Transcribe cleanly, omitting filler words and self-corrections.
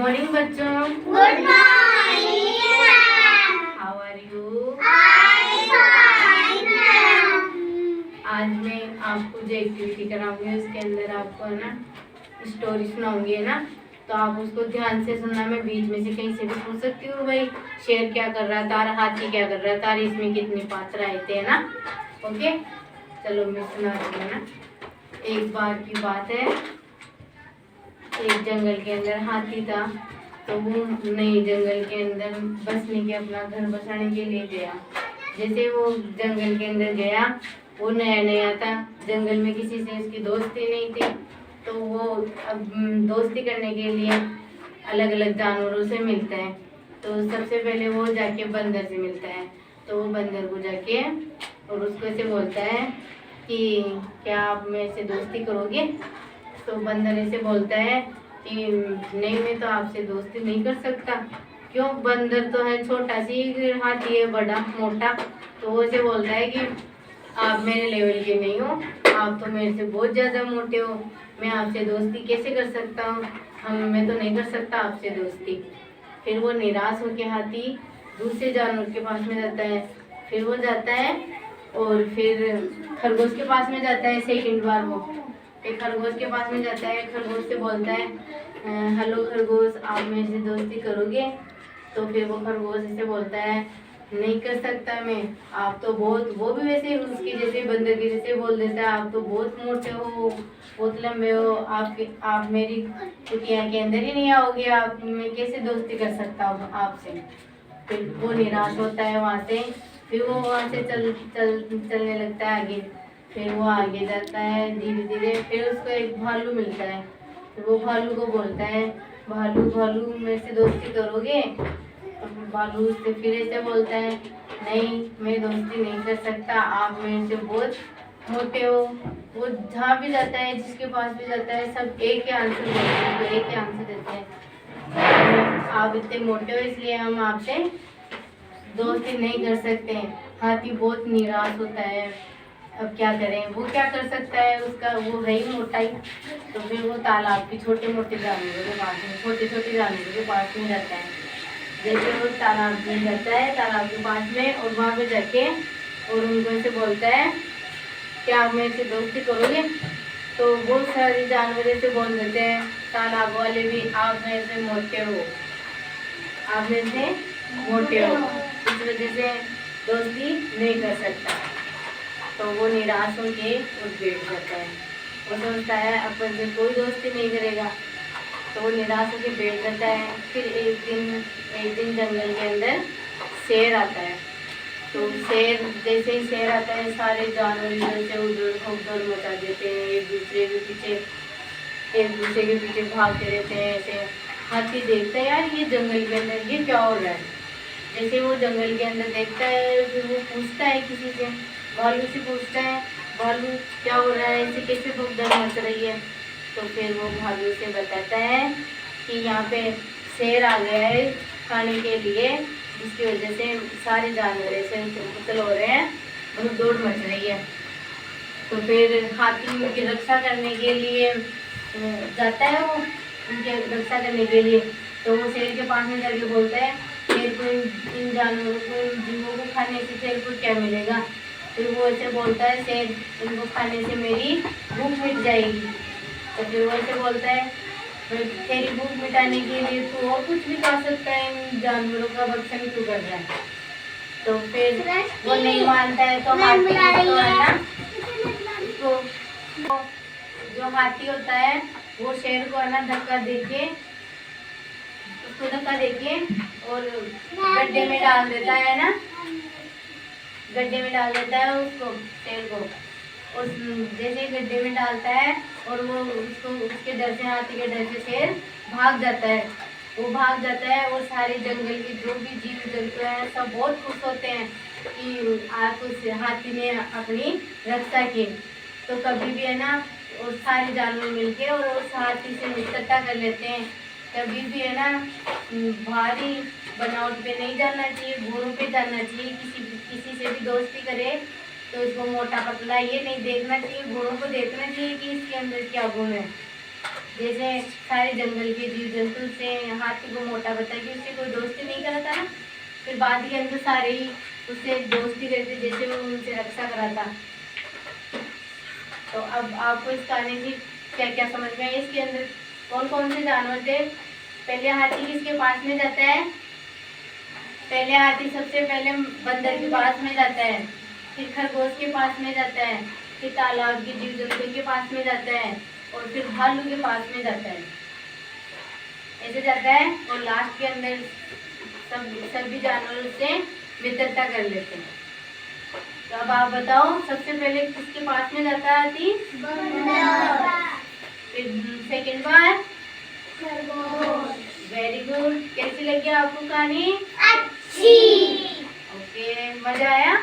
Morning बच्चों। Good morning ma'am. How are you? I am fine ma'am. आज मैं आपको जो एक्टिविटी कराऊंगी उसके अंदर आपको है ना स्टोरी सुनाऊंगी है ना, तो आप उसको ध्यान से सुनना। मैं बीच में से कहीं से भी पूछ सकती हूँ, भाई शेर क्या कर रहा था, हाथी क्या कर रहा था, इसमें कितने पात्र आए थे, है ना। ओके, चलो मैं सुनाती हूँ ना। एक बार की बात है, एक जंगल के अंदर हाथी था। तो वो नए जंगल के अंदर बसने के अपना घर बसाने के लिए गया। जैसे वो जंगल के अंदर गया, वो नया नया था, जंगल में किसी से उसकी दोस्ती नहीं थी। तो वो अब दोस्ती करने के लिए अलग अलग जानवरों से मिलता है। तो सबसे पहले वो जाके बंदर से मिलता है। तो वो बंदर को जाके और उसको ऐसे बोलता है कि क्या आप मेरे से दोस्ती करोगे। तो बंदर ऐसे बोलता है कि नहीं, मैं तो आपसे दोस्ती नहीं कर सकता। क्यों? बंदर तो है छोटा सी, हाथी है बड़ा मोटा। तो वो ऐसे बोलता है कि आप मेरे लेवल के नहीं हो, आप तो मेरे से बहुत ज़्यादा मोटे हो, मैं आपसे दोस्ती कैसे कर सकता हूँ, मैं तो नहीं कर सकता आपसे दोस्ती। फिर वो निराश होकर हाथी दूसरे जानवर के पास में जाता है। फिर वो जाता है और फिर खरगोश के पास में जाता है। सेकंड बार वो एक खरगोश के पास में जाता है। खरगोश से बोलता है हेलो खरगोश, आप मेरे से दोस्ती करोगे। तो फिर वो खरगोश ऐसे बोलता है नहीं कर सकता मैं, आप तो बहुत, वो भी वैसे उसकी जैसे बंदर की जैसे बोल देता है, आप तो बहुत मोटे हो, बहुत लंबे हो, आप मेरी कुटिया के अंदर ही नहीं आओगे, आप, मैं कैसे दोस्ती कर सकता हूँ आपसे। फिर वो निराश होता है वहाँ से। फिर वो वहाँ से चलने लगता है आगे। फिर वो आगे जाता है धीरे धीरे। फिर उसको एक भालू मिलता है। तो वो भालू को बोलता है भालू भालू मेरे से दोस्ती करोगे। तो भालू उससे फिर ऐसे बोलता है नहीं, मैं दोस्ती नहीं कर सकता, आप मेरे से बहुत मोटे हो। वो जहाँ भी जाता है, जिसके पास भी जाता है, सब एक ही आंसर बोलते हैं, तो एक ही आंसर देते हैं, आप इतने मोटे हो इसलिए हम आपसे दोस्ती नहीं कर सकते। हाथी बहुत निराश होता है, अब क्या करें, वो क्या कर सकता है, उसका वो है ही मोटा ही। तो फिर वो तालाब के छोटे मोटे जानवरों के पास में, छोटे छोटे जानवरों के पास में जाता है। जैसे वो तालाब में जाता है, तालाब के पास में, और वहाँ पे जाके और उनको ऐसे बोलता है क्या आप मेरे से दोस्ती करोगे। तो बहुत सारे जानवर ऐसे बोल देते हैं, तालाब वाले भी, आप मेरे से मोटे हो, आप मेरे से मोटे हो, इस वजह से दोस्ती नहीं कर सकता। तो वो निराश होके उठ बैठ जाता है। वो सोचता है अपन से कोई दोस्ती नहीं करेगा, तो वो निराश होके बैठ जाता है। फिर एक दिन जंगल के अंदर शेर आता है। तो शेर, जैसे ही शेर आता है, सारे जानवर इधर से उधर भगदड़ मचा देते हैं, एक दूसरे के पीछे भागते रहते हैं ऐसे। हाथी देखता है यार ये जंगल के अंदर ये क्या हो रहा है। जैसे वो जंगल के अंदर देखता है, फिर वो पूछता है किसी से, भालू से पूछता है भालू क्या हो रहा है, ऐसे कैसे भगदड़ मच रही है। तो फिर वो भालू से बताता है कि यहाँ पे शेर आ गया है खाने के लिए, जिसकी वजह से सारे जानवर ऐसे उछल हो रहे हैं, बहुत दौड़ मच रही है। तो फिर हाथी उनकी रक्षा करने के लिए जाता है, वो उनके रक्षा करने के लिए। तो वो शेर के पास में जाके बोलता है शेर को इन जानवरों को, इन जीवों को खाने से शेर को क्या मिलेगा। फिर वो ऐसे बोलता है शेर, इनको खाने से मेरी भूख मिट जाएगी। तो फिर वो ऐसे बोलता है तेरी भूख मिटाने के लिए तू और कुछ भी खा सकता है, इन जानवरों का भक्षण क्यों कर रहा है। तो फिर वो नहीं मानता है। तो हाथी तो है ना, तो जो हाथी होता है वो शेर को है ना धक्का देके, उसको धक्का देके और गड्ढे में डाल देता है ना, गड्ढे में डाल देता है उसको, शेर को। और जैसे गड्ढे में डालता है और वो उसको, उसके डर से, हाथी के डर से शेर भाग जाता है। वो भाग जाता है और सारे जंगल के जो भी जीव जंतु हैं सब बहुत खुश होते हैं कि आज उस हाथी ने अपनी रक्षा की। तो कभी भी है ना, और सारे जानवर मिलके और उस हाथी से मित्रता कर लेते हैं। कभी भी है ना भारी बनावट पे नहीं जाना चाहिए, घोड़ों पे जाना चाहिए। किसी से भी दोस्ती करे तो इसको मोटा पतला ये नहीं देखना चाहिए, घोड़ों को देखना चाहिए कि इसके अंदर क्या गुण है। जैसे सारे जंगल के जीव जंतु से हाथी को मोटा बता के उससे कोई दोस्ती नहीं करा था ना, फिर बाद के अंदर सारे ही उससे दोस्ती करते जैसे वो उनसे रक्षा करा था। तो अब आपको इस कहानी से क्या क्या समझ में आया? इसके अंदर कौन कौन से जानवर थे? पहले हाथी किसके पास में जाता है? पहले हाथी सबसे पहले बंदर के पास में जाता है, फिर खरगोश के पास में जाता है, फिर तालाब के जीव जंतु के पास में जाता है, और फिर भालू के पास में जाता है। ऐसे जाता है और लास्ट के अंदर सभी जानवरों से मित्रता कर लेते हैं। तो अब आप बताओ सबसे पहले किसके पास में जाता है हाथी? फिर सेकंड बार? Very good. कैसी लगी आपको कहानी? अच्छी। ओके, मजा आया?